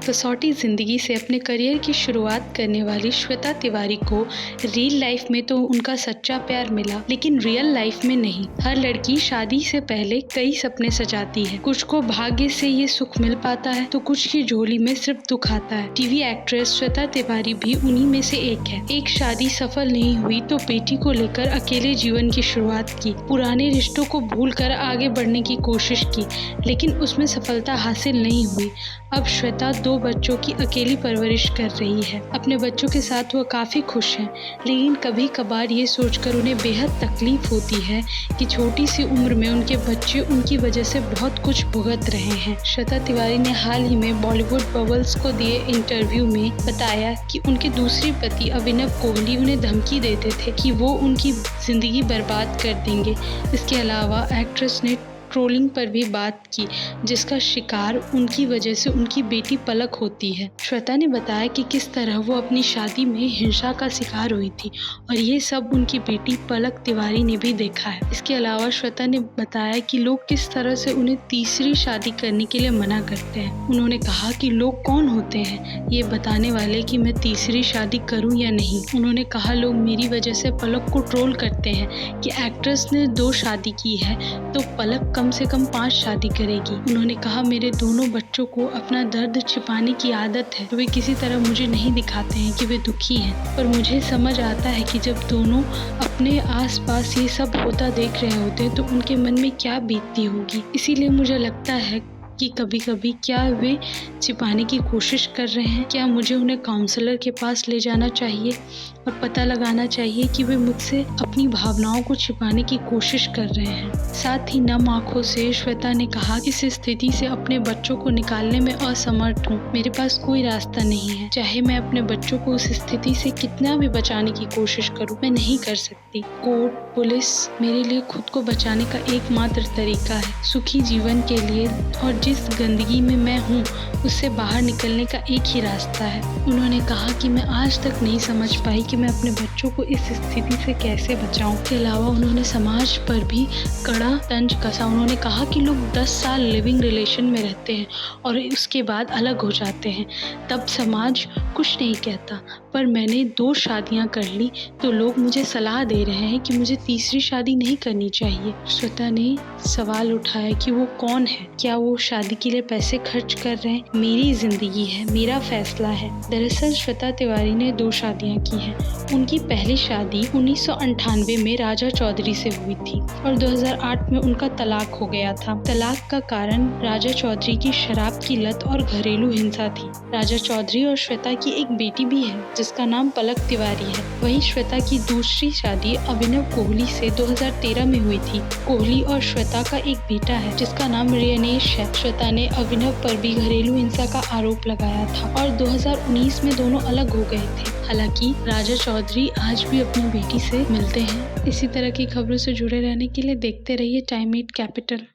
कसौटी ज़िंदगी से अपने करियर की शुरुआत करने वाली श्वेता तिवारी को रियल लाइफ में तो उनका सच्चा प्यार मिला, लेकिन रियल लाइफ में नहीं। हर लड़की शादी से पहले कई सपने सजाती है। कुछ को भाग्य से ये सुख मिल पाता है तो कुछ की झोली में सिर्फ दुख आता है। टीवी एक्ट्रेस श्वेता तिवारी भी उन्हीं में से एक है। एक शादी सफल नहीं हुई तो बेटी को लेकर अकेले जीवन की शुरुआत की। पुराने रिश्तों को भूलकर आगे बढ़ने की कोशिश की, लेकिन उसमें सफलता हासिल नहीं हुई। अब श्वेता 2 बच्चों की अकेली परवरिश कर रही है। अपने बच्चों के साथ वह काफ़ी खुश हैं, लेकिन कभी कभार ये सोचकर उन्हें बेहद तकलीफ होती है कि छोटी सी उम्र में उनके बच्चे उनकी वजह से बहुत कुछ भुगत रहे हैं। श्वेता तिवारी ने हाल ही में बॉलीवुड बबल्स को दिए इंटरव्यू में बताया कि उनके दूसरे पति अभिनव कोहली उन्हें धमकी देते थे कि वो उनकी ज़िंदगी बर्बाद कर देंगे। इसके अलावा एक्ट्रेस ने ट्रोलिंग पर भी बात की, जिसका शिकार उनकी वजह से उनकी बेटी पलक होती है। श्वेता ने बताया कि किस तरह वो अपनी शादी में हिंसा का शिकार हुई थी और ये सब उनकी बेटी पलक तिवारी ने भी देखा है। इसके अलावा श्वेता ने बताया कि लोग किस तरह से उन्हें तीसरी शादी करने के लिए मना करते हैं। उन्होंने कहा कि लोग कौन होते हैं ये बताने वाले कि मैं तीसरी शादी करूं या नहीं। उन्होंने कहा, लोग मेरी वजह से पलक को ट्रोल करते हैं कि एक्ट्रेस ने 2 शादी की है तो पलक कम से कम 5 शादी करेगी। उन्होंने कहा, मेरे दोनों बच्चों को अपना दर्द छिपाने की आदत है। वे किसी तरह मुझे नहीं दिखाते हैं कि वे दुखी हैं, पर मुझे समझ आता है कि जब दोनों अपने आसपास ये सब होता देख रहे होते हैं तो उनके मन में क्या बीतती होगी। इसीलिए मुझे लगता है कि कभी कभी क्या वे छिपाने की कोशिश कर रहे हैं। क्या मुझे उन्हें काउंसलर के पास ले जाना चाहिए और पता लगाना चाहिए कि वे मुझसे अपनी भावनाओं को छिपाने की कोशिश कर रहे हैं। साथ ही नम आंखों से श्वेता ने कहा, इस स्थिति से अपने बच्चों को निकालने में असमर्थ हूँ। मेरे पास कोई रास्ता नहीं है। चाहे मैं अपने बच्चों को उस स्थिति से कितना भी बचाने की कोशिश करूँ, मैं नहीं कर सकती। कोर्ट, पुलिस मेरे लिए खुद को बचाने का एकमात्र तरीका है। सुखी जीवन के लिए और जिस गंदगी में मैं हूँ उससे बाहर निकलने का एक ही रास्ता है। उन्होंने कहा कि मैं आज तक नहीं समझ पाई कि मैं अपने बच्चों को इस स्थिति से कैसे बचाऊं। के अलावा उन्होंने समाज पर भी कड़ा तंज कसा। उन्होंने कहा कि लोग 10 साल लिविंग रिलेशन में रहते हैं और उसके बाद अलग हो जाते हैं, तब समाज कुछ नहीं कहता, पर मैंने 2 शादियां कर ली तो लोग मुझे सलाह दे रहे हैं कि मुझे तीसरी शादी नहीं करनी चाहिए। श्वेता ने सवाल उठाया कि वो कौन है, क्या वो शादी के लिए पैसे खर्च कर रहे हैं। मेरी जिंदगी है, मेरा फैसला है। दरअसल श्वेता तिवारी ने 2 शादियां की हैं। उनकी पहली शादी 1998 में राजा चौधरी से हुई थी और 2008 में उनका तलाक हो गया था। तलाक का कारण राजा चौधरी की शराब की लत और घरेलू हिंसा थी। राजा चौधरी और श्वेता की एक बेटी भी है जिसका नाम पलक तिवारी है। वहीं श्वेता की दूसरी शादी अभिनव कोहली से 2013 में हुई थी। कोहली और श्वेता का एक बेटा है जिसका नाम रियनेश है। श्वेता ने अभिनव पर भी घरेलू हिंसा का आरोप लगाया था और 2019 में दोनों अलग हो गए थे। हालांकि राजा चौधरी आज भी अपनी बेटी से मिलते हैं। इसी तरह की खबरों से जुड़े रहने के लिए देखते रहिए टाइम 8 कैपिटल।